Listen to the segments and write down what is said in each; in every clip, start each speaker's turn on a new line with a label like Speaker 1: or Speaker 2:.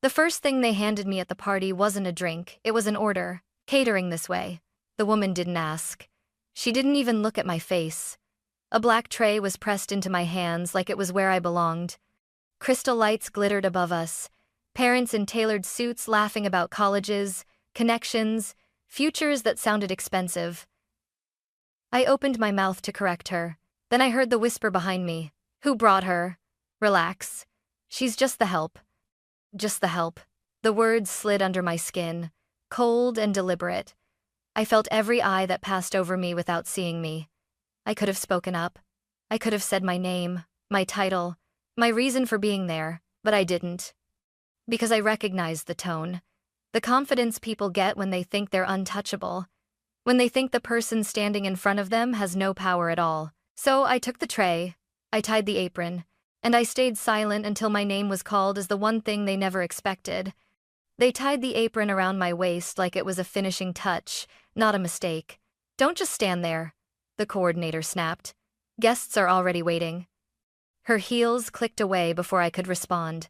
Speaker 1: The first thing they handed me at the party wasn't a drink, it was an order. Catering this way. The woman didn't ask. She didn't even look at my face. A black tray was pressed into my hands like it was where I belonged. Crystal lights glittered above us. Parents in tailored suits laughing about colleges, connections, futures that sounded expensive. I opened my mouth to correct her. Then I heard the whisper behind me. Who brought her? Relax. She's just the help. Just the help. The words slid under my skin, cold and deliberate. I felt every eye that passed over me without seeing me. I could have spoken up. I could have said my name, my title, my reason for being there, but I didn't. Because I recognized the tone. The confidence people get when they think they're untouchable. When they think the person standing in front of them has no power at all. So I took the tray, I tied the apron, and I stayed silent until my name was called as the one thing they never expected. They tied the apron around my waist like it was a finishing touch, not a mistake. Don't just stand there, the coordinator snapped. Guests are already waiting. Her heels clicked away before I could respond.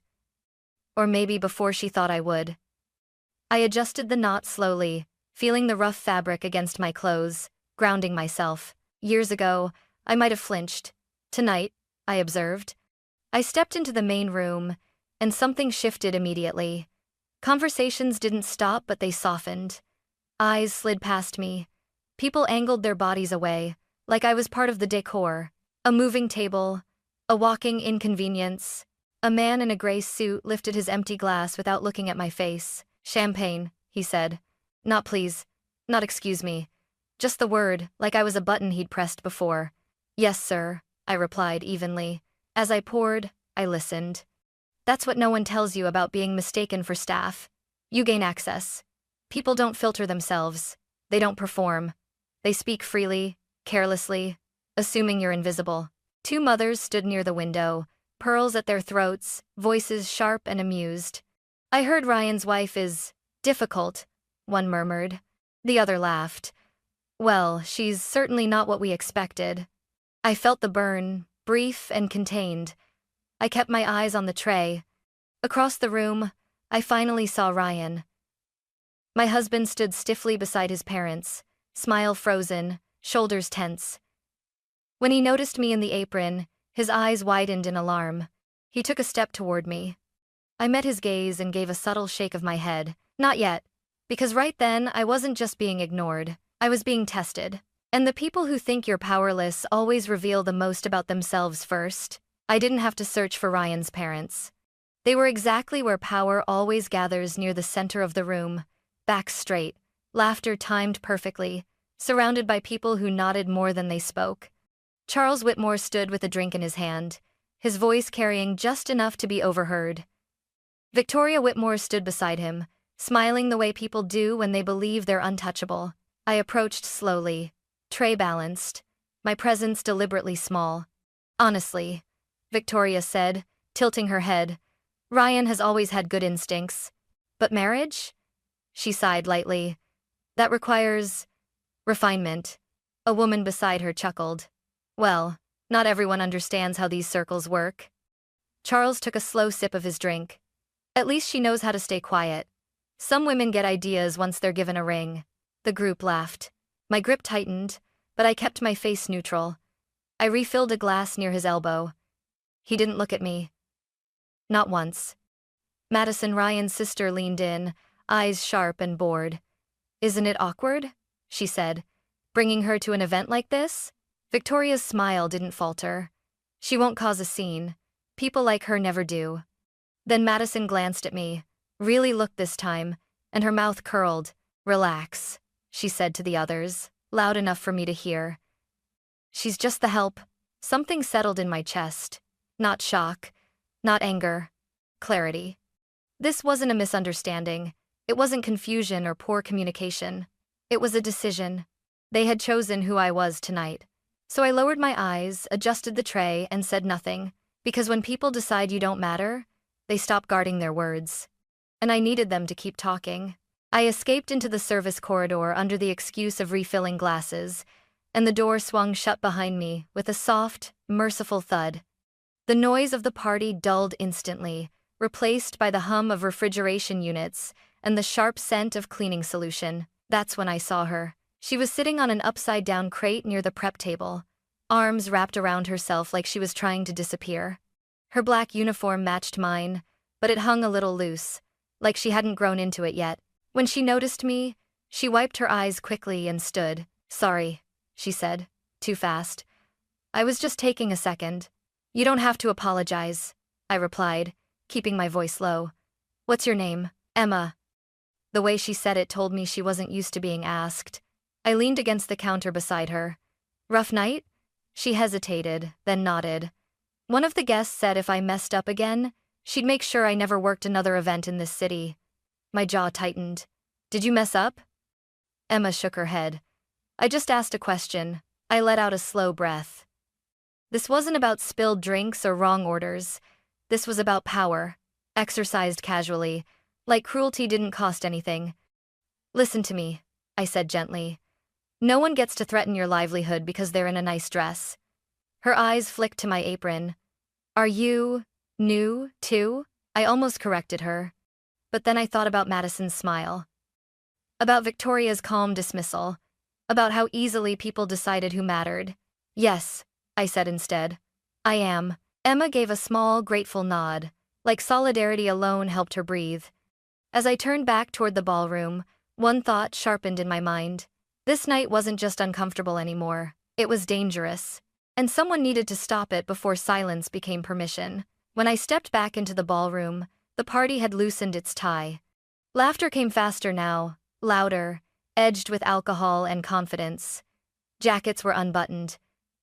Speaker 1: Or maybe before she thought I would. I adjusted the knot slowly, feeling the rough fabric against my clothes, grounding myself. Years ago, I might have flinched. Tonight, I observed. I stepped into the main room, and something shifted immediately. Conversations didn't stop, but they softened. Eyes slid past me. People angled their bodies away, like I was part of the decor. A moving table, a walking inconvenience. A man in a gray suit lifted his empty glass without looking at my face. Champagne, he said. Not please. Not excuse me. Just the word, like I was a button he'd pressed before. Yes, sir, I replied evenly. As I poured, I listened. That's what no one tells you about being mistaken for staff. You gain access. People don't filter themselves. They don't perform. They speak freely, carelessly, assuming you're invisible. Two mothers stood near the window, pearls at their throats, voices sharp and amused. I heard Ryan's wife is difficult, one murmured. The other laughed. Well, she's certainly not what we expected. I felt the burn, brief and contained. I kept my eyes on the tray. Across the room, I finally saw Ryan. My husband stood stiffly beside his parents, smile frozen, shoulders tense. When he noticed me in the apron, his eyes widened in alarm. He took a step toward me. I met his gaze and gave a subtle shake of my head. Not yet. Because right then, I wasn't just being ignored. I was being tested. And the people who think you're powerless always reveal the most about themselves first. I didn't have to search for Ryan's parents. They were exactly where power always gathers, near the center of the room. Backs straight, laughter timed perfectly, surrounded by people who nodded more than they spoke. Charles Whitmore stood with a drink in his hand, his voice carrying just enough to be overheard. Victoria Whitmore stood beside him, smiling the way people do when they believe they're untouchable. I approached slowly, tray balanced, my presence deliberately small. Honestly, Victoria said, tilting her head, Ryan has always had good instincts. But marriage? She sighed lightly. That requires refinement. A woman beside her chuckled. Well, not everyone understands how these circles work. Charles took a slow sip of his drink. At least she knows how to stay quiet. Some women get ideas once they're given a ring. The group laughed. My grip tightened, but I kept my face neutral. I refilled a glass near his elbow. He didn't look at me. Not once. Madison, Ryan's sister, leaned in, eyes sharp and bored. Isn't it awkward? She said. Bringing her to an event like this? Victoria's smile didn't falter. She won't cause a scene. People like her never do. Then Madison glanced at me, really looked this time, and her mouth curled. Relax, she said to the others, loud enough for me to hear. She's just the help. Something settled in my chest. Not shock, not anger, clarity. This wasn't a misunderstanding. It wasn't confusion or poor communication. It was a decision. They had chosen who I was tonight. So I lowered my eyes, adjusted the tray, and said nothing, because when people decide you don't matter, they stop guarding their words. And I needed them to keep talking. I escaped into the service corridor under the excuse of refilling glasses, and the door swung shut behind me with a soft, merciful thud. The noise of the party dulled instantly, replaced by the hum of refrigeration units and the sharp scent of cleaning solution. That's when I saw her. She was sitting on an upside-down crate near the prep table, arms wrapped around herself like she was trying to disappear. Her black uniform matched mine, but it hung a little loose, like she hadn't grown into it yet. When she noticed me, she wiped her eyes quickly and stood. "Sorry," she said, too fast. "I was just taking a second." "You don't have to apologize," I replied, keeping my voice low. "What's your name?" "Emma." The way she said it told me she wasn't used to being asked. I leaned against the counter beside her. "Rough night?" She hesitated, then nodded. "One of the guests said if I messed up again, she'd make sure I never worked another event in this city." My jaw tightened. "Did you mess up?" Emma shook her head. "I just asked a question." I let out a slow breath. This wasn't about spilled drinks or wrong orders. This was about power, exercised casually, like cruelty didn't cost anything. "Listen to me," I said gently. "No one gets to threaten your livelihood because they're in a nice dress." Her eyes flicked to my apron. "Are you new, too?" I almost corrected her. But then I thought about Madison's smile. About Victoria's calm dismissal. About how easily people decided who mattered. "Yes," I said instead. "I am." Emma gave a small, grateful nod, like solidarity alone helped her breathe. As I turned back toward the ballroom, one thought sharpened in my mind. This night wasn't just uncomfortable anymore. It was dangerous. And someone needed to stop it before silence became permission. When I stepped back into the ballroom, the party had loosened its tie. Laughter came faster now, louder, edged with alcohol and confidence. Jackets were unbuttoned.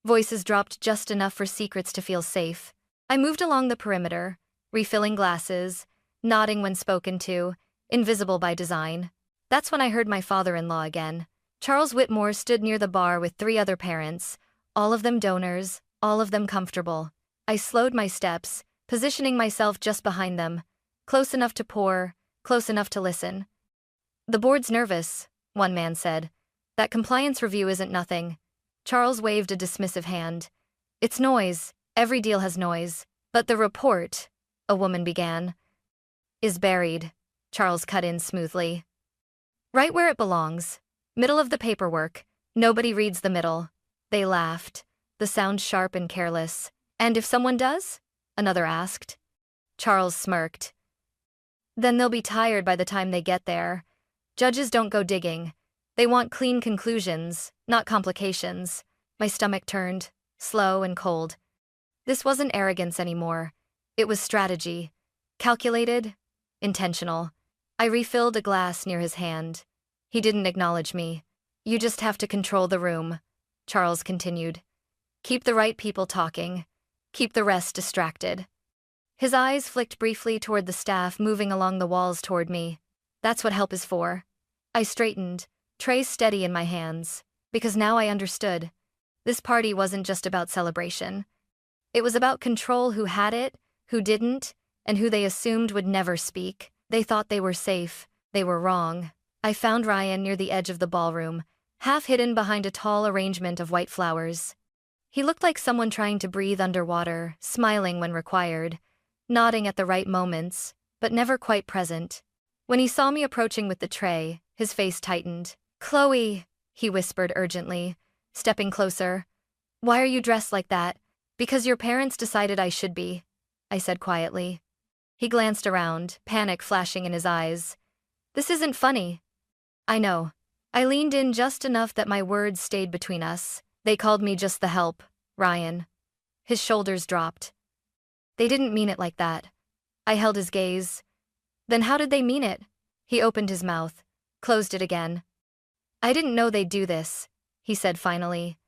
Speaker 1: Voices dropped just enough for secrets to feel safe. I moved along the perimeter, refilling glasses, nodding when spoken to, invisible by design. That's when I heard my father-in-law again. Charles Whitmore stood near the bar with 3 other parents, all of them donors, all of them comfortable. I slowed my steps, positioning myself just behind them, close enough to pour, close enough to listen. "The board's nervous," one man said. "That compliance review isn't nothing." Charles waved a dismissive hand. "It's noise. Every deal has noise. But the report," a woman began. "Is buried," Charles cut in smoothly. "Right where it belongs. Middle of the paperwork. Nobody reads the middle." They laughed, the sound sharp and careless. "And if someone does?" another asked. Charles smirked. "Then they'll be tired by the time they get there. Judges don't go digging. They want clean conclusions, not complications." My stomach turned, slow and cold. This wasn't arrogance anymore. It was strategy. Calculated, intentional. I refilled a glass near his hand. He didn't acknowledge me. "You just have to control the room," Charles continued. "Keep the right people talking. Keep the rest distracted." His eyes flicked briefly toward the staff moving along the walls toward me. "That's what help is for." I straightened, tray steady in my hands, because now I understood. This party wasn't just about celebration. It was about control: who had it, who didn't, and who they assumed would never speak. They thought they were safe. They were wrong. I found Ryan near the edge of the ballroom, half hidden behind a tall arrangement of white flowers. He looked like someone trying to breathe underwater, smiling when required, nodding at the right moments, but never quite present. When he saw me approaching with the tray, his face tightened. "Chloe," he whispered urgently, stepping closer. "Why are you dressed like that?" "Because your parents decided I should be," I said quietly. He glanced around, panic flashing in his eyes. "This isn't funny." "I know." I leaned in just enough that my words stayed between us. "They called me just the help, Ryan." His shoulders dropped. "They didn't mean it like that." I held his gaze. "Then how did they mean it?" He opened his mouth, closed it again. "I didn't know they'd do this," he said finally.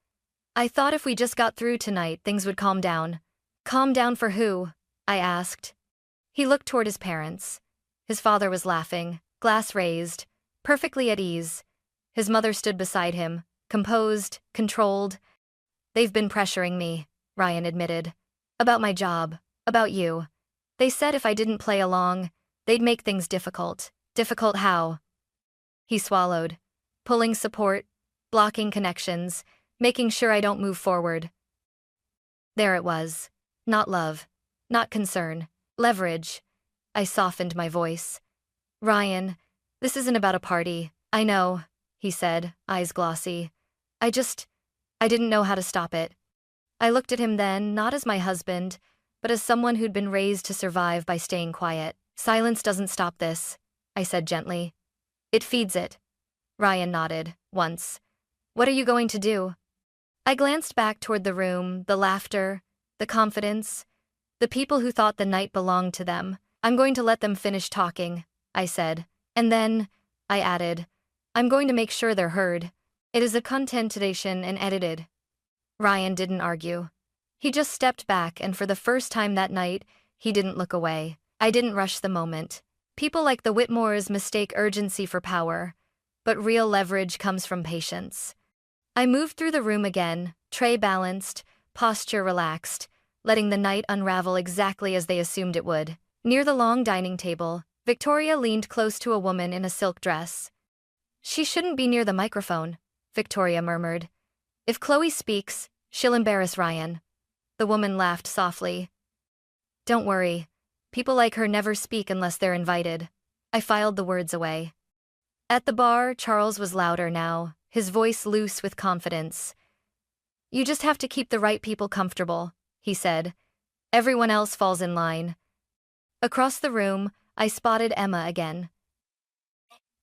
Speaker 1: "I thought if we just got through tonight, things would calm down." "Calm down for who?" I asked. He looked toward his parents. His father was laughing, glass raised, perfectly at ease. His mother stood beside him, composed, controlled. "They've been pressuring me," Ryan admitted. "About my job, about you. They said if I didn't play along, they'd make things difficult." "Difficult how?" He swallowed. "Pulling support, blocking connections, making sure I don't move forward." There it was. Not love. Not concern. Leverage. I softened my voice. Ryan, this isn't about a party. I know, he said, eyes glossy. I didn't know how to stop it. I looked at him then, not as my husband, but as someone who'd been raised to survive by staying quiet. Silence doesn't stop this, I said gently. It feeds it. Ryan nodded, once. What are you going to do? I glanced back toward the room, the laughter, the confidence, the people who thought the night belonged to them. I'm going to let them finish talking, I said. And then, I added, I'm going to make sure they're heard. It is a contentation and edited. Ryan didn't argue. He just stepped back, and for the first time that night, he didn't look away. I didn't rush the moment. People like the Whitmores mistake urgency for power, but real leverage comes from patience. I moved through the room again, tray balanced, posture relaxed, letting the night unravel exactly as they assumed it would. Near the long dining table, Victoria leaned close to a woman in a silk dress. She shouldn't be near the microphone, Victoria murmured. If Chloe speaks, she'll embarrass Ryan. The woman laughed softly. Don't worry. People like her never speak unless they're invited. I filed the words away. At the bar, Charles was louder now, his voice loose with confidence. You just have to keep the right people comfortable, he said. Everyone else falls in line. Across the room, I spotted Emma again.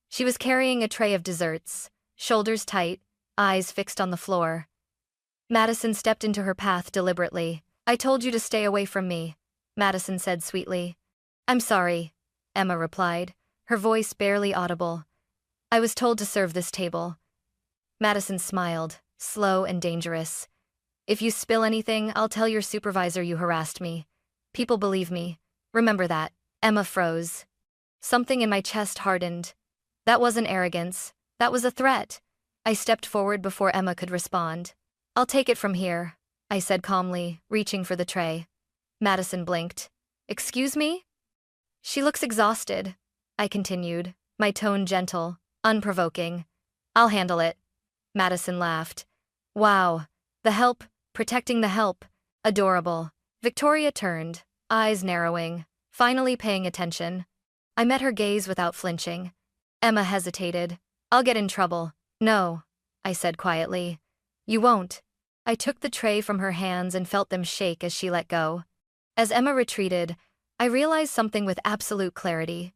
Speaker 1: She was carrying a tray of desserts, shoulders tight, eyes fixed on the floor. Madison stepped into her path deliberately. I told you to stay away from me, Madison said sweetly. I'm sorry, Emma replied, her voice barely audible. I was told to serve this table. Madison smiled, slow and dangerous. If you spill anything, I'll tell your supervisor you harassed me. People believe me. Remember that. Emma froze. Something in my chest hardened. That wasn't arrogance. That was a threat. I stepped forward before Emma could respond. I'll take it from here, I said calmly, reaching for the tray. Madison blinked. Excuse me? She looks exhausted, I continued, my tone gentle, unprovoking. I'll handle it. Madison laughed. Wow, the help, protecting the help. Adorable. Victoria turned, eyes narrowing, finally paying attention. I met her gaze without flinching. Emma hesitated. I'll get in trouble. No, I said quietly. You won't. I took the tray from her hands and felt them shake as she let go. As Emma retreated, I realized something with absolute clarity.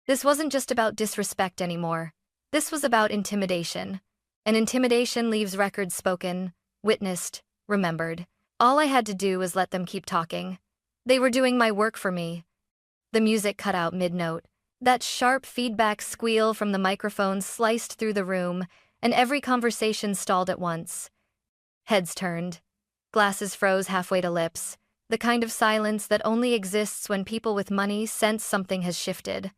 Speaker 1: This wasn't just about disrespect anymore. This was about intimidation. And intimidation leaves records spoken, witnessed, remembered. All I had to do was let them keep talking. They were doing my work for me. The music cut out mid-note. That sharp feedback squeal from the microphone sliced through the room, and every conversation stalled at once. Heads turned. Glasses froze halfway to lips. The kind of silence that only exists when people with money sense something has shifted.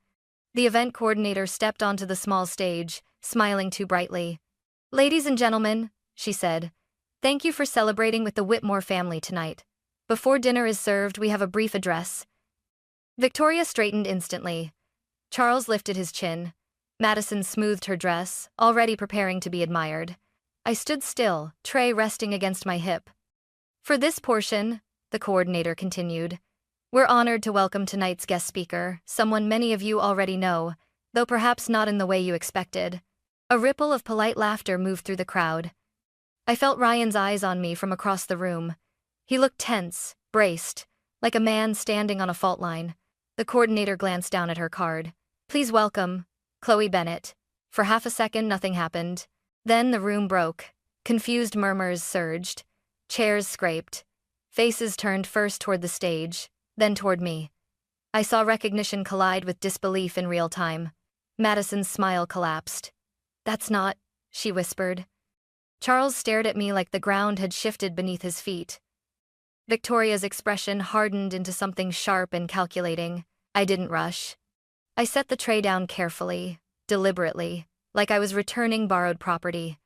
Speaker 1: The event coordinator stepped onto the small stage, smiling too brightly. Ladies and gentlemen, she said, thank you for celebrating with the Whitmore family tonight. Before dinner is served, we have a brief address. Victoria straightened instantly. Charles lifted his chin. Madison smoothed her dress, already preparing to be admired. I stood still, tray resting against my hip. For this portion, the coordinator continued, we're honored to welcome tonight's guest speaker, someone many of you already know, though perhaps not in the way you expected. A ripple of polite laughter moved through the crowd. I felt Ryan's eyes on me from across the room. He looked tense, braced, like a man standing on a fault line. The coordinator glanced down at her card. Please welcome, Chloe Bennett. For half a second, nothing happened. Then the room broke. Confused murmurs surged. Chairs scraped. Faces turned first toward the stage, then toward me. I saw recognition collide with disbelief in real time. Madison's smile collapsed. That's not, she whispered. Charles stared at me like the ground had shifted beneath his feet. Victoria's expression hardened into something sharp and calculating. I didn't rush. I set the tray down carefully, deliberately, like I was returning borrowed property.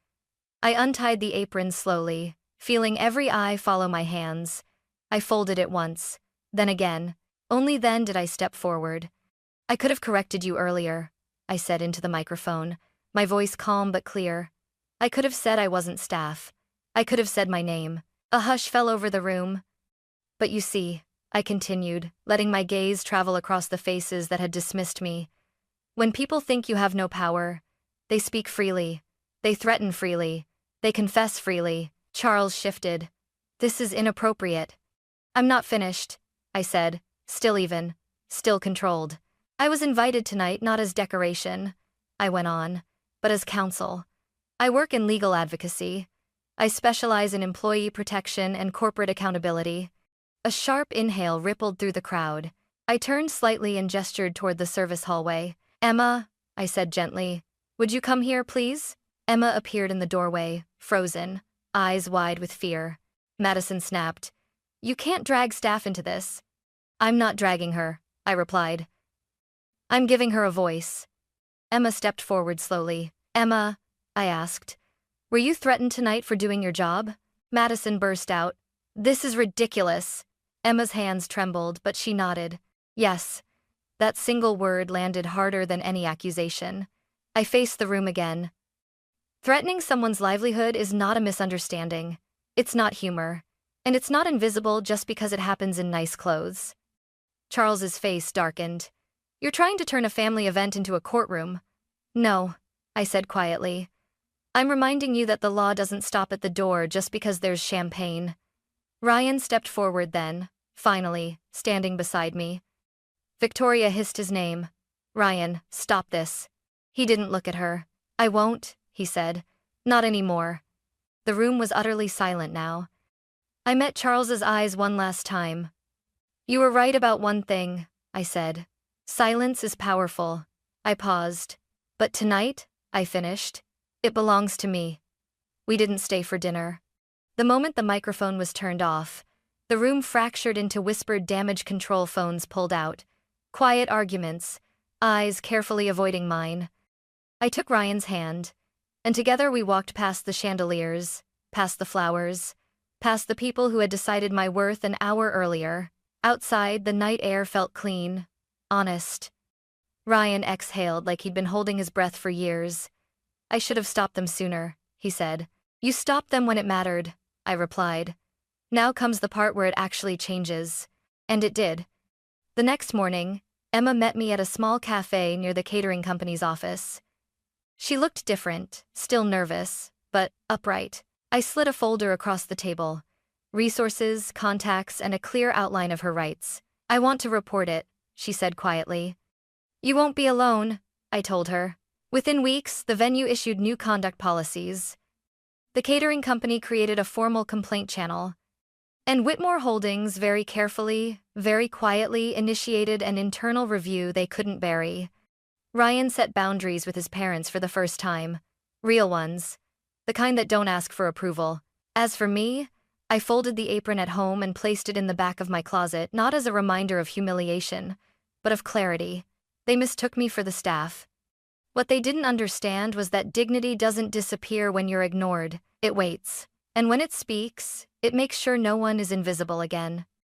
Speaker 1: I untied the apron slowly, feeling every eye follow my hands. I folded it once, then again. Only then did I step forward. I could have corrected you earlier, I said into the microphone, my voice calm but clear. I could have said I wasn't staff. I could have said my name. A hush fell over the room. But you see, I continued, letting my gaze travel across the faces that had dismissed me. When people think you have no power, they speak freely. They threaten freely. They confess freely. Charles shifted. This is inappropriate. I'm not finished, I said, still even, still controlled. I was invited tonight not as decoration, I went on, but as counsel. I work in legal advocacy. I specialize in employee protection and corporate accountability. A sharp inhale rippled through the crowd. I turned slightly and gestured toward the service hallway. Emma, I said gently, would you come here, please? Emma appeared in the doorway, frozen, eyes wide with fear. Madison snapped. You can't drag staff into this. I'm not dragging her, I replied. I'm giving her a voice. Emma stepped forward slowly. Emma, I asked, were you threatened tonight for doing your job? Madison burst out. This is ridiculous. Emma's hands trembled, but she nodded. Yes. That single word landed harder than any accusation. I faced the room again. Threatening someone's livelihood is not a misunderstanding. It's not humor. And it's not invisible just because it happens in nice clothes. Charles's face darkened. You're trying to turn a family event into a courtroom. No, I said quietly. I'm reminding you that the law doesn't stop at the door just because there's champagne. Ryan stepped forward then, finally, standing beside me. Victoria hissed his name. Ryan, stop this. He didn't look at her. I won't, he said. Not anymore. The room was utterly silent now. I met Charles's eyes one last time. You were right about one thing, I said. Silence is powerful. I paused. But tonight, I finished. It belongs to me. We didn't stay for dinner. The moment the microphone was turned off, the room fractured into whispered damage control phones pulled out. Quiet arguments, eyes carefully avoiding mine. I took Ryan's hand, and together we walked past the chandeliers, past the flowers, past the people who had decided my worth an hour earlier. Outside, the night air felt clean, honest. Ryan exhaled like he'd been holding his breath for years. I should have stopped them sooner, he said. You stopped them when it mattered, I replied. Now comes the part where it actually changes. And it did. The next morning, Emma met me at a small cafe near the catering company's office. She looked different, still nervous, but upright. I slid a folder across the table. Resources, contacts, and a clear outline of her rights. I want to report it, she said quietly. You won't be alone, I told her. Within weeks, the venue issued new conduct policies. The catering company created a formal complaint channel. And Whitmore Holdings very carefully, very quietly initiated an internal review they couldn't bury. Ryan set boundaries with his parents for the first time. Real ones. The kind that don't ask for approval. As for me, I folded the apron at home and placed it in the back of my closet, not as a reminder of humiliation, but of clarity. They mistook me for the staff. What they didn't understand was that dignity doesn't disappear when you're ignored, it waits. And when it speaks, it makes sure no one is invisible again.